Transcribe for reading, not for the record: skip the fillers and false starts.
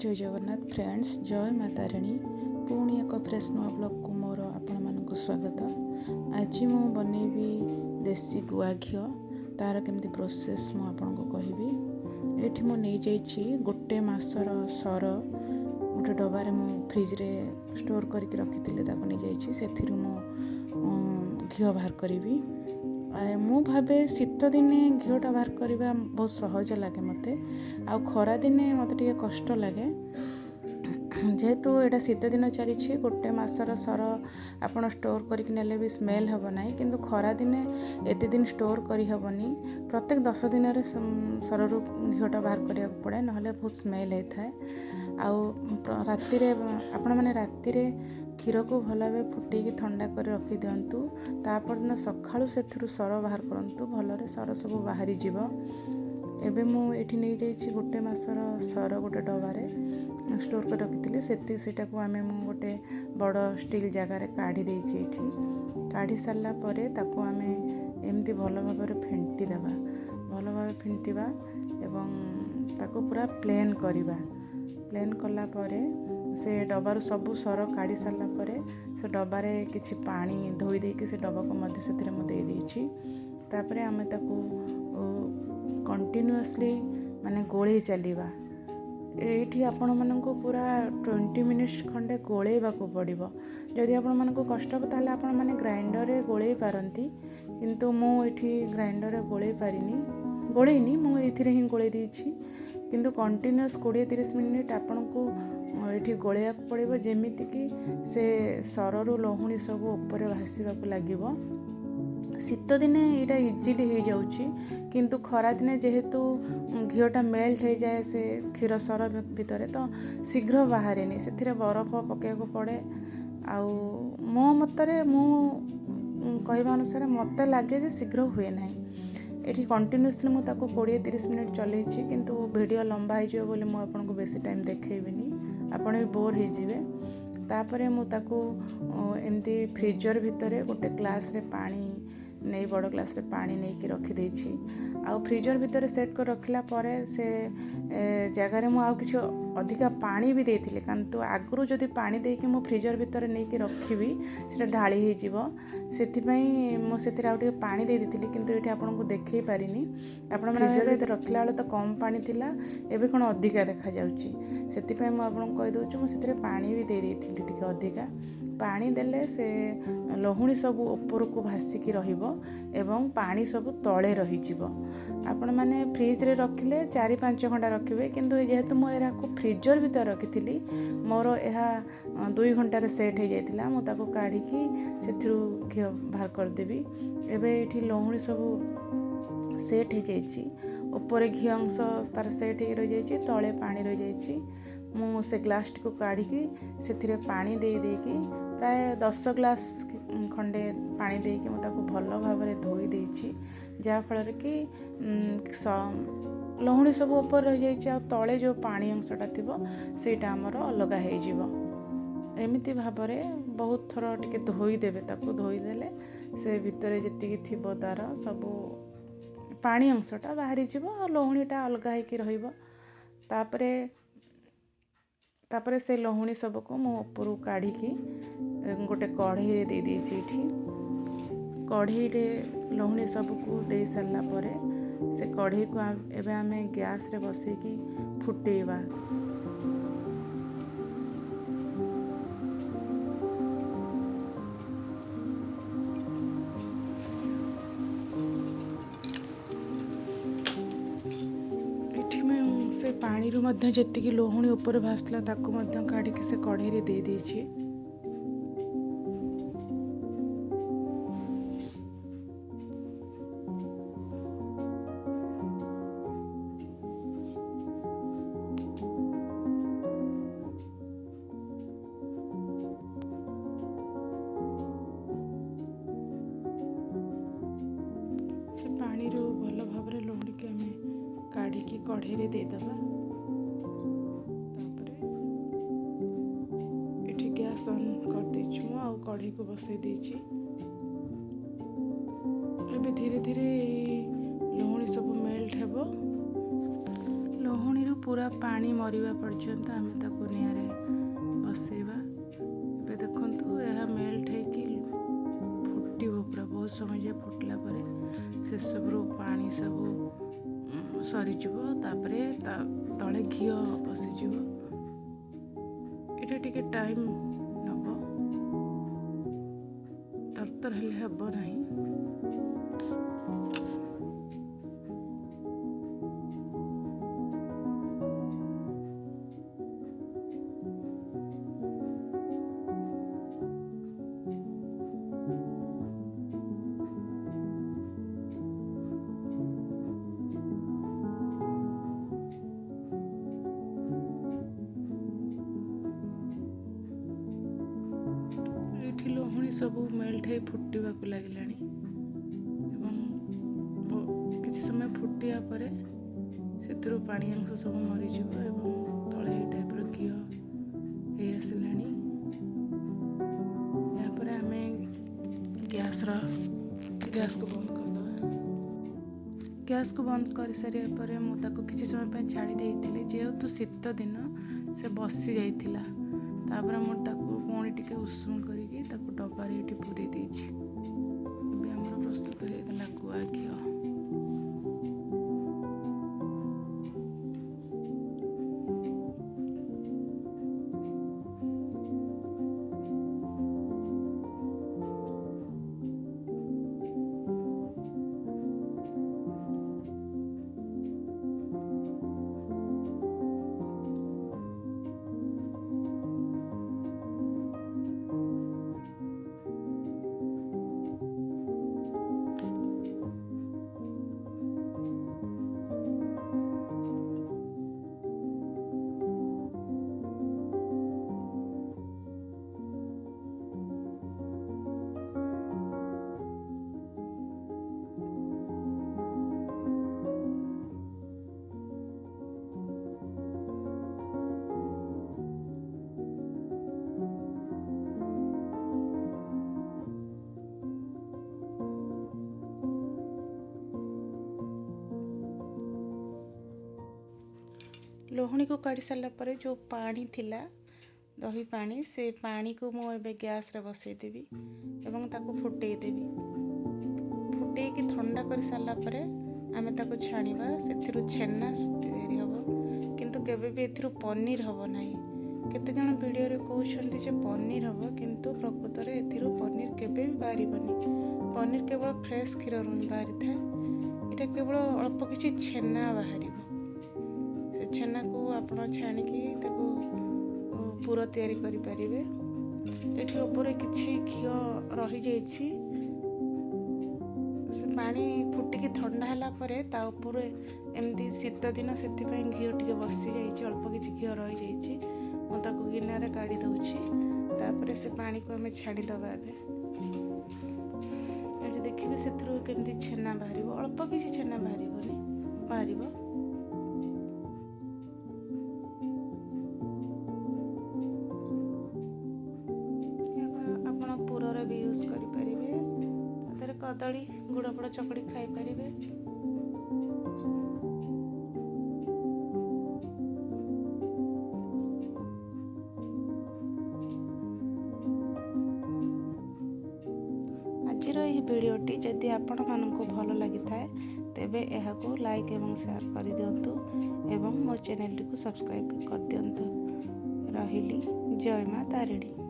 जय जगन्नाथ फ्रेंड्स, जय माता राणी। पुणी एक फ्रेश नुआ ब्लॉग को मोर आपण स्वागत। आज मु बनैबी देसी गुआ घी। तार केमती प्रोसेस मु आपनको कहबी। एठी मु नहीं जाइछि गोटे मासर सर गोटे डबारे मु फ्रिज रे स्टोर करके रखिथिले, ताको नहीं जाइछि। सेथिरु मु घी बाहर करिवि। मु भावे शीत दिने घीटा बाहर करवा बहुत सहज लगे मते, आ खरा दिने मते टिके कष्ट लगे। जेहेतु एटा शीत दिन चली गोटे मासर सर आपन स्टोर करके नेले भी स्मेल हेब ना, किंतु खरा दिने एते दिन स्टोर करी हेबनी। प्रत्येक 10 दिन रे सररू घीटा बाहर करिया पड़े, नहले बहुत स्मेल होता है। राति रे आपण माने राति रे क्षीर को भल भाव फुटेकी ठंडा कर रखी दिंतु। तापर दिन सकाळु सेथिरु सर बाहर करंतु, भलरे सर सब बाहरी जीव। एबे मु एठी नहीं जाइछि गोटे मासर सर गोटे डबारे स्टोर कर रखिथिले। सेटा को आमे मु गोटे बड़ स्टील जगह रे काढ़ी देइछि। एठी काढ़ी सारला परे ताको आमे एमती भल भाव रे फेंटी देबा, भल भाव फेंटीबा एवं ताको पूरा प्लेन करिबा। प्लेन कला परे से डबारू सबू सर काढ़ी सारला परे से डबारे किछि पानी धोई देके से डबा को मध्य से मु दे देइछि। तापरे आमे ताको कंटिन्यूअसली माने गोळे चलीबा। एठी आपण माननको पूरा 20 मिनिट्स खंडे गोळेबा को पड़िबो। जदि आपण मानको कष्ट हो ताले आपण माने ग्राइंडर रे गोळेई पारंती, किंतु मु एठी ग्राइंडर रे गोळेई पारिनी, गोळेइनी मु एथिरे ही गोळे देइछि। किंतु कंटिन्यूअस 20-30 मिनिट आपनको एठी गोळेया पड़िबो, जेमिति कि से सररू लहुणी सब ऊपर भासीबाकू लागिबो। शीत दिने एटा इजिली हो जाउछि, किंतु खरा दिने जेहेतु घीटा मेल्ट हो जाए से क्षीर सर भितर, तो शीघ्र बाहरेनी, से बरफ पकेको पड़े। आउ मो मतरे मु कहवा अनुसार मत लगे जे शीघ्र हुए ना। एठी कंटिन्यूअसली मु ताको 20-30 मिनिट चलैछि, किंतु वीडियो लंबा हो जाए बोली मु आपनको बेसी टाइम देखैबिनी, आपण भी बोर हो जिवे। तापरे मु ताको एमती फ्रीजर भितर गोटे ग्लास रे पानी नहीं, बड़ ग्लास रे पानी नहीं कि रखी देछि। आ फ्रीजर भितर सेट कर रखला परे से जगह रे मु आउ किछ अधिका पानी भी देथिले, किंतु आगरु जदि पानी देके मु फ्रीजर भितर नहीं कि रखिबी सेटा ढाली हे जिवो। सेति पई मु सेतिर आउ टिके पानी दे देथिली, किंतु एठी आपनको देखै पारिनी। आपण माने फ्रीजर भितर रखला बेले तो कम पानी थिला, एबे कोन अधिका देखा जाउची। सेति पई मु आपनको कहि दोछु मु सेतिर पानी भी दे देथिली टिके अधिका। पानी देले से लहुणी सब ऊपर को भासिकी रहिबो एवं पानी सब तले रही जिवो। आपण माने फ्रिज रे रखिले 4-5 घंटा रखिबे, किंतु जेहेतु मो एरा को फ्रीजर भीतर रखिथिली, मोर एहा 2 घंटा रे सेट हो जाइतिला। मु ताको काढी की सेथिरु घी बाहर कर देबी। एबे एठी लहुणी सब सेट हो जाइछि, ऊपर घी अंश तार सेट हो रह जाइछि, तळे पानी रह जाइछि। मु से ग्लास को काढी की सेथिरे पानी दे देकी प्राय 10 ग्लास खंडे पानी देकी मु ताको भल भाव रे धोई देछि, जा फल कि लहुणी सब ऊपर रह जाइछि आ तळे जो पानी अंशटा थिबो सेटा हमर अलगा हे जिवो। एमिति भाव रे बहुत थर टिके धोई देबे। ताको धोई देले से भितरे जति थिबो तार सब पानी अंशटा बाहरी जिवो, लहुणीटा अलगा हे कि रहिबो। तापरे से लहुणी सबको मु ऊपर काढ़ी की गोटे कढ़ई रे दे देछि। एठी कढ़ई रे लहुणी सबको दे सारला परे से कढ़ई को एबे आमे गैस रे बसे की फुटेबा। से पानी रू मध्य जेतिकी लहुणी ऊपर भासला ताको मध्य काढ़ी की से कढ़ई रे दे देछि। से पानी रू भल भाव रे लहुणी के आमे काढ़ी की कढ़ई रे दे दबा। तापरे एठी गैस ऑन कर देछु आ कढ़ई को बसे देछि। एबे धीरे धीरे लहुणी सब मेल्ट हेबो। लहुणी रू पूरा ପାଣି ମରିବା ପର୍ଯ୍ୟନ୍ତ ଆମେ ତାକୁ ନିଆଁରେ ବସେଇବା। ଏବେ ଦେଖନ୍ତୁ ଏହା ମେଲ୍ଟ ହେଇକି ଫୁଟିବ, ପୁରା ବହୁତ ସମୟ ଯାଏ ଫୁଟିଲା ପରେ ସେସବୁରୁ ପାଣି ସବୁ ସରିଯିବ। ତାପରେ ତଳେ ଘିଅ ପଶିଯିବ। ଏଇଟା ଟିକେ ଟାଇମ୍ ନେବ, ତରତର ହେଲେ ହେବ ନାହିଁ। ଏଠି ଲହୁଣୀ ସବୁ ମେଲ୍ଟ ହେଇ ଫୁଟିବାକୁ ଲାଗିଲାଣି ଏବଂ କିଛି ସମୟ ଫୁଟିବା ପରେ ସେଥିରୁ ପାଣି ଅଂଶ ସବୁ ମରିଯିବ ଏବଂ ତଳେ ଏଇ ଟାଇପ୍ର ଘିଅ ହେଇ ଆସିଲାଣି। ଏହାପରେ ଆମେ ଗ୍ୟାସ୍କୁ ବନ୍ଦ କରିଦେବା। ଗ୍ୟାସ୍କୁ ବନ୍ଦ କରିସାରିବା ପରେ ମୁଁ ତାକୁ କିଛି ସମୟ ପାଇଁ ଛାଡ଼ି ଦେଇଥିଲି, ଯେହେତୁ ଶୀତ ଦିନ ସେ ବସି ଯାଇଥିଲା। ତାପରେ ମୁଁ ତାକୁ ପୁଣି ଟିକେ ଉଷୁମ କରିକି ତାକୁ ଡବାରେ ଏଠି ପୁରେଇ ଦେଇଛି। ଏବେ ଆମର ପ୍ରସ୍ତୁତ ହେଇଗଲା ଗୁଆ ଘିଅ। ଲହୁଣୀକୁ କାଢ଼ି ସାରିଲା ପରେ ଯେଉଁ ପାଣି ଥିଲା, ଦହି ପାଣି, ସେ ପାଣିକୁ ମୁଁ ଏବେ ଗ୍ୟାସ୍ରେ ବସେଇଦେବି ଏବଂ ତାକୁ ଫୁଟେଇ ଦେବି। ଫୁଟେଇକି ଥଣ୍ଡା କରି ସାରିଲା ପରେ ଆମେ ତାକୁ ଛାଣିବା। ସେଥିରୁ ଛେନା ତିଆରି ହେବ, କିନ୍ତୁ କେବେ ବି ଏଥିରୁ ପନିର ହେବ ନାହିଁ। କେତେଜଣ ଭିଡ଼ିଓରେ କହୁଛନ୍ତି ଯେ ପନିର ହେବ, କିନ୍ତୁ ପ୍ରକୃତରେ ଏଥିରୁ ପନିର କେବେ ବି ବାହାରିବନି। ପନିର କେବଳ ଫ୍ରେଶ୍ କ୍ଷୀରରୁ ହିଁ ବାହାରିଥାଏ। ଏଇଟା କେବଳ ଅଳ୍ପ କିଛି ଛେନା ବାହାରିବ। ସେ ଛେନାକୁ ଆପଣ ଛାଣିକି ତାକୁ ପୁର ତିଆରି କରିପାରିବେ। ଏଠି ଉପରେ କିଛି ଘିଅ ରହିଯାଇଛି। ସେ ପାଣି ଫୁଟିକି ଥଣ୍ଡା ହେଲା ପରେ ତା ଉପରେ ଏମିତି ଶୀତ ଦିନ, ସେଥିପାଇଁ ଘିଅ ଟିକେ ବସିଯାଇଛି, ଅଳ୍ପ କିଛି ଘିଅ ରହିଯାଇଛି। ମୁଁ ତାକୁ ଗିନାରେ କାଢ଼ି ଦେଉଛି। ତାପରେ ସେ ପାଣିକୁ ଆମେ ଛାଣିଦେବା। ଏବେ ଏଠି ଦେଖିବେ ସେଥିରୁ କେମିତି ଛେନା ବାହାରିବ, ଅଳ୍ପ କିଛି ଛେନା ବାହାରିବ। ଆପଣ ପୁରରେ ବି ୟୁଜ୍ କରିପାରିବେ। ତାଦେହରେ କଦଳୀ ଗୁଡ଼ ଫୁଡ଼ ଚକଡ଼ି ଖାଇପାରିବେ। ଆଜିର ଏହି ଭିଡ଼ିଓଟି ଯଦି ଆପଣମାନଙ୍କୁ ଭଲ ଲାଗିଥାଏ ତେବେ ଏହାକୁ ଲାଇକ୍ ଏବଂ ସେୟାର କରିଦିଅନ୍ତୁ ଏବଂ ମୋ ଚ୍ୟାନେଲଟିକୁ ସବସ୍କ୍ରାଇବ୍ କରିଦିଅନ୍ତୁ। ରହିଲି। ଜୟ ମା ତାରିଣୀ।